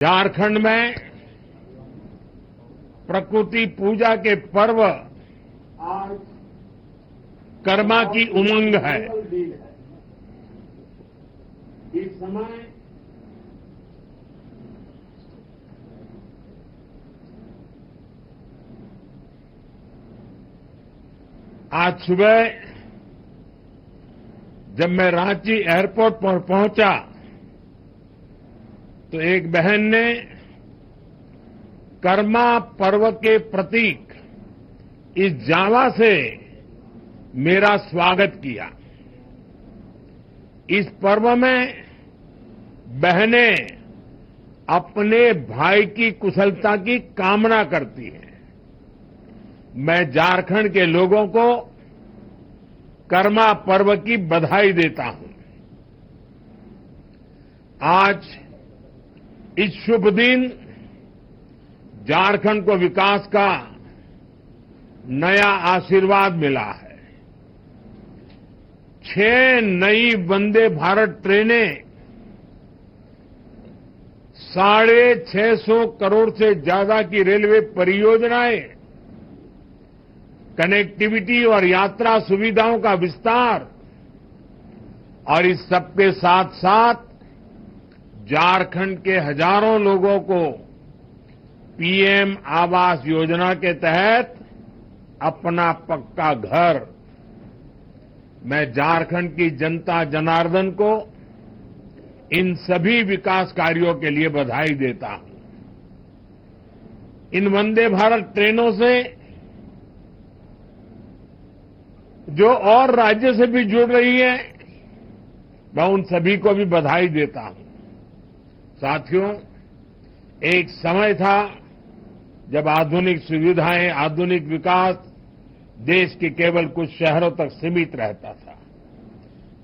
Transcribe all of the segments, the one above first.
झारखंड में प्रकृति पूजा के पर्व आज कर्मा की उमंग है। केवल दिन है। इस समय आज सुबह जब मैं रांची एयरपोर्ट पर पहुंचा तो एक बहन ने कर्मा पर्व के प्रतीक इस जावा से मेरा स्वागत किया। इस पर्व में बहनें अपने भाई की कुशलता की कामना करती हैं। मैं झारखंड के लोगों को कर्मा पर्व की बधाई देता हूं। आज इस शुभ दिन झारखंड को विकास का नया आशीर्वाद मिला है। 6 नई वंदे भारत ट्रेनें 650 करोड़ से ज्यादा की रेलवे परियोजनाएं, कनेक्टिविटी और यात्रा सुविधाओं का विस्तार और इस सबके साथ साथ झारखंड के हजारों लोगों को पीएम आवास योजना के तहत अपना पक्का घर। मैं झारखंड की जनता जनार्दन को इन सभी विकास कार्यों के लिए बधाई देता हूं। इन वंदे भारत ट्रेनों से जो और राज्य से भी जुड़ रही है, मैं उन सभी को भी बधाई देता हूं। साथियों, एक समय था जब आधुनिक सुविधाएं, आधुनिक विकास देश के केवल कुछ शहरों तक सीमित रहता था।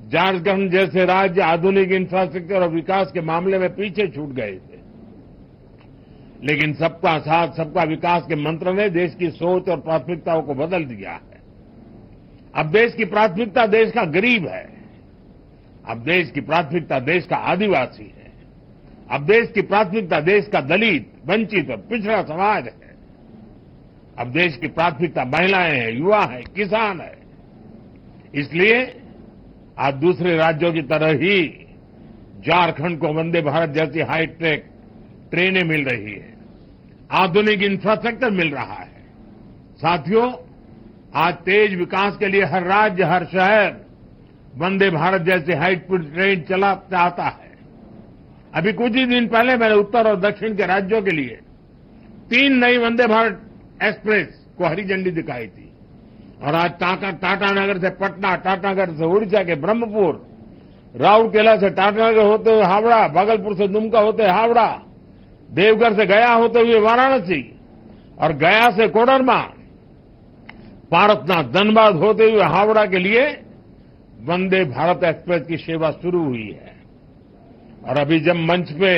झारखंड जैसे राज्य आधुनिक इंफ्रास्ट्रक्चर और विकास के मामले में पीछे छूट गए थे, लेकिन सबका साथ सबका विकास के मंत्र ने देश की सोच और प्राथमिकताओं को बदल दिया है। अब देश की प्राथमिकता देश का गरीब है। अब देश की प्राथमिकता देश का आदिवासी है। अब देश की प्राथमिकता देश का दलित, वंचित और पिछड़ा समाज है। अब देश की प्राथमिकता महिलाएं हैं, युवा है, किसान है। इसलिए आज दूसरे राज्यों की तरह ही झारखंड को वंदे भारत जैसी हाईटेक ट्रेनें मिल रही है, आधुनिक इंफ्रास्ट्रक्चर मिल रहा है। साथियों, आज तेज विकास के लिए हर राज्य, हर शहर वंदे भारत जैसे हाईस्पीड ट्रेन चला चाहता है। अभी कुछ ही दिन पहले मैंने उत्तर और दक्षिण के राज्यों के लिए 3 नई वंदे भारत एक्सप्रेस को हरी झंडी दिखाई थी। और आज टाटानगर से पटना, टाटानगर से उड़ीसा के ब्रह्मपुर, राउरकेला से टाटानगर होते हुए हावड़ा, भागलपुर से दुमका होते हुए हावड़ा, देवघर से गया होते हुए वाराणसी और गया से कोडरमा, पारसनाथ, धनबाद होते हुए हावड़ा के लिए वंदे भारत एक्सप्रेस की सेवा शुरू हुई है। और अभी जब मंच पे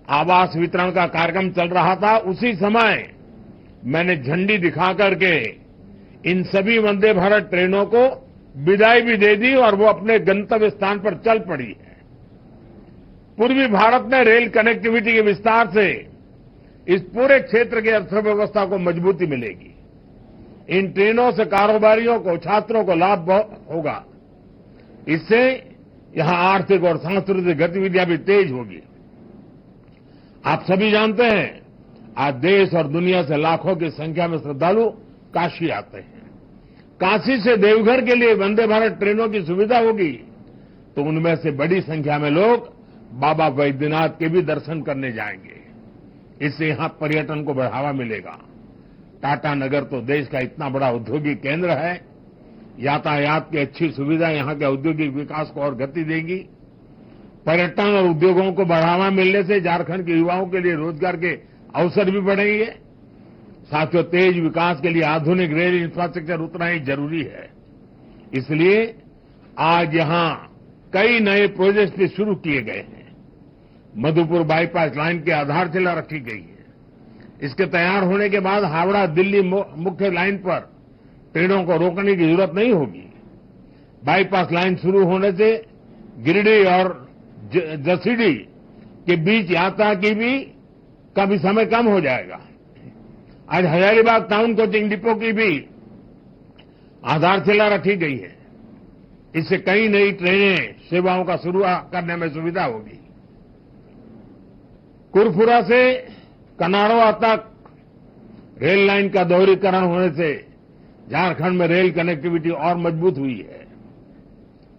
आवास वितरण का कार्यक्रम चल रहा था, उसी समय मैंने झंडी दिखा करके इन सभी वंदे भारत ट्रेनों को विदाई भी दे दी और वो अपने गंतव्य स्थान पर चल पड़ी है। पूर्वी भारत में रेल कनेक्टिविटी के विस्तार से इस पूरे क्षेत्र की अर्थव्यवस्था को मजबूती मिलेगी। इन ट्रेनों से कारोबारियों को, छात्रों को लाभ होगा। इससे यहां आर्थिक और सांस्कृतिक गतिविधियां भी तेज होगी। आप सभी जानते हैं, आज देश और दुनिया से लाखों की संख्या में श्रद्धालु काशी आते हैं। काशी से देवघर के लिए वंदे भारत ट्रेनों की सुविधा होगी तो उनमें से बड़ी संख्या में लोग बाबा वैद्यनाथ के भी दर्शन करने जाएंगे। इससे यहां पर्यटन को बढ़ावा मिलेगा। टाटानगर तो देश का इतना बड़ा औद्योगिक केंद्र है। यातायात की अच्छी सुविधा यहां के औद्योगिक विकास को और गति देगी। पर्यटन और उद्योगों को बढ़ावा मिलने से झारखंड के युवाओं के लिए रोजगार के अवसर भी बढ़ेंगे। साथियों, तेज विकास के लिए आधुनिक रेल इंफ्रास्ट्रक्चर उतना ही जरूरी है। इसलिए आज यहां कई नए प्रोजेक्ट भी शुरू किए गए हैं। मधुपुर बाईपास लाइन की आधारशिला रखी गई है। इसके तैयार होने के बाद हावड़ा दिल्ली मुख्य लाइन पर ट्रेनों को रोकने की जरूरत नहीं होगी। बाईपास लाइन शुरू होने से गिरिडीह और जसीडीह के बीच यात्रा की भी कभी समय कम हो जाएगा। आज हजारीबाग टाउन कोचिंग डिपो की भी आधारशिला रखी गई है। इससे कई नई ट्रेनें सेवाओं का शुरू करने में सुविधा होगी। कुरफुरा से कनाड़वा तक रेल लाइन का दोहरीकरण होने से झारखंड में रेल कनेक्टिविटी और मजबूत हुई है।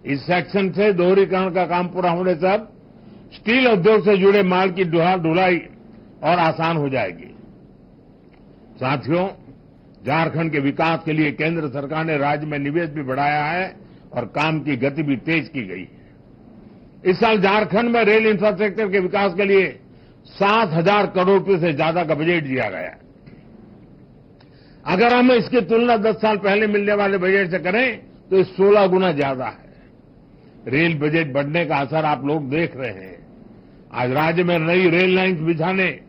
इस सेक्शन से दोहरीकरण का काम पूरा होने से अब स्टील उद्योग से जुड़े माल की ढुलाई और आसान हो जाएगी। साथियों, झारखंड के विकास के लिए केंद्र सरकार ने राज्य में निवेश भी बढ़ाया है और काम की गति भी तेज की गई है। इस साल झारखंड में रेल इंफ्रास्ट्रक्चर के विकास के लिए 7,000 करोड़ रुपए से ज्यादा का बजट दिया गया है। अगर हम इसकी तुलना 10 साल पहले मिलने वाले बजट से करें तो ये 16 गुना ज्यादा है। रेल बजट बढ़ने का असर आप लोग देख रहे हैं। आज राज्य में नई रेल लाइन्स बिछाने,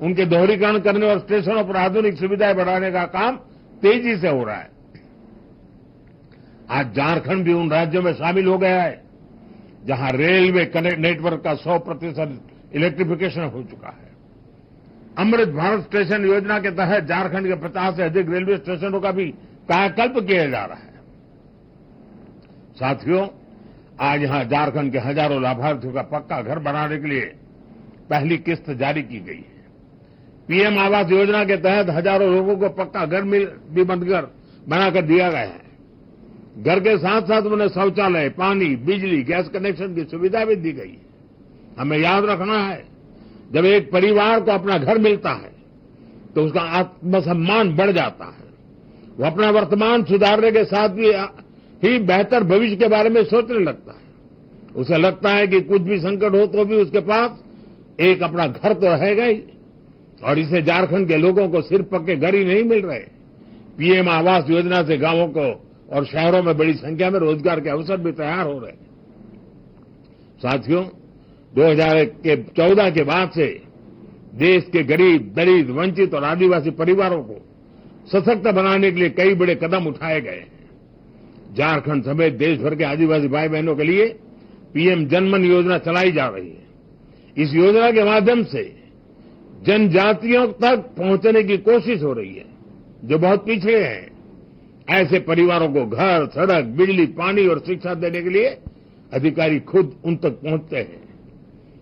उनके दोहरीकरण करने और स्टेशनों पर आधुनिक सुविधाएं बढ़ाने का काम तेजी से हो रहा है। आज झारखंड भी उन राज्यों में शामिल हो गया है जहां रेलवे नेटवर्क का 100% इलेक्ट्रिफिकेशन हो चुका है। अमृत भारत स्टेशन योजना के तहत झारखंड के 50 से अधिक रेलवे स्टेशनों का भी कायाकल्प किया जा रहा है। साथियों, आज यहां झारखंड के हजारों लाभार्थियों का पक्का घर बनाने के लिए पहली किस्त जारी की गई है। पीएम आवास योजना के तहत हजारों लोगों को पक्का घर भी बनाकर दिया गया है। घर के साथ साथ उन्हें शौचालय, पानी, बिजली, गैस कनेक्शन की सुविधा भी दी गई है। हमें याद रखना है, जब एक परिवार को अपना घर मिलता है तो उसका आत्मसम्मान बढ़ जाता है। वो अपना वर्तमान सुधारने के साथ ही बेहतर भविष्य के बारे में सोचने लगता है। उसे लगता है कि कुछ भी संकट हो तो भी उसके पास एक अपना घर तो रहेगा ही। और इसे झारखंड के लोगों को सिर्फ पक्के घर ही नहीं मिल रहे, पीएम आवास योजना से गांवों को और शहरों में बड़ी संख्या में रोजगार के अवसर भी तैयार हो रहे हैं। साथियों, 2014 के बाद से देश के गरीब, दलित, वंचित और आदिवासी परिवारों को सशक्त बनाने के लिए कई बड़े कदम उठाए गए हैं। झारखंड समेत देश भर के आदिवासी भाई बहनों के लिए पीएम जनमन योजना चलाई जा रही है। इस योजना के माध्यम से जनजातियों तक पहुंचने की कोशिश हो रही है जो बहुत पिछड़े हैं। ऐसे परिवारों को घर, सड़क, बिजली, पानी और शिक्षा देने के लिए अधिकारी खुद उन तक पहुंचते हैं।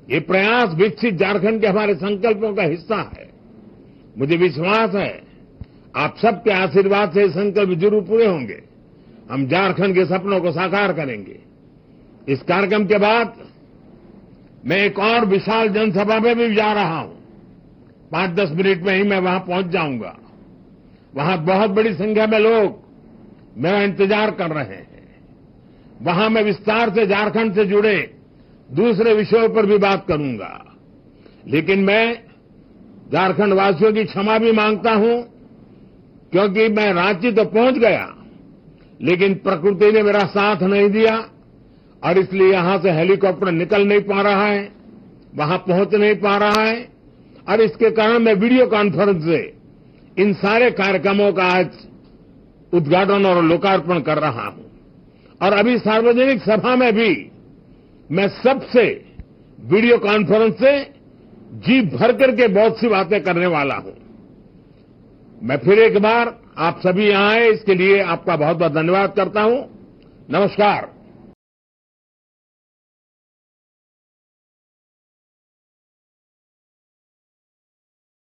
ये प्रयास विकसित झारखंड के हमारे संकल्पों का हिस्सा है। मुझे विश्वास है आप सबके आशीर्वाद से संकल्प जरूर पूरे होंगे। हम झारखंड के सपनों को साकार करेंगे। इस कार्यक्रम के बाद मैं एक और विशाल जनसभा में भी जा रहा हूं। 5-10 मिनट में ही मैं वहां पहुंच जाऊंगा। वहां बहुत बड़ी संख्या में लोग मेरा इंतजार कर रहे हैं। वहां मैं विस्तार से झारखंड से जुड़े दूसरे विषयों पर भी बात करूंगा। लेकिन मैं झारखंड वासियों की क्षमा भी मांगता हूं, क्योंकि मैं रांची तो पहुंच गया लेकिन प्रकृति ने मेरा साथ नहीं दिया और इसलिए यहां से हेलीकॉप्टर निकल नहीं पा रहा है, वहां पहुंच नहीं पा रहा है और इसके कारण मैं वीडियो कॉन्फ्रेंस से इन सारे कार्यक्रमों का आज उद्घाटन और लोकार्पण कर रहा हूं। और अभी सार्वजनिक सभा में भी मैं सबसे वीडियो कॉन्फ्रेंस से जी भर करके बहुत सी बातें करने वाला हूं। मैं फिर एक बार आप सभी यहां आए इसके लिए आपका बहुत बहुत धन्यवाद करता हूं। नमस्कार।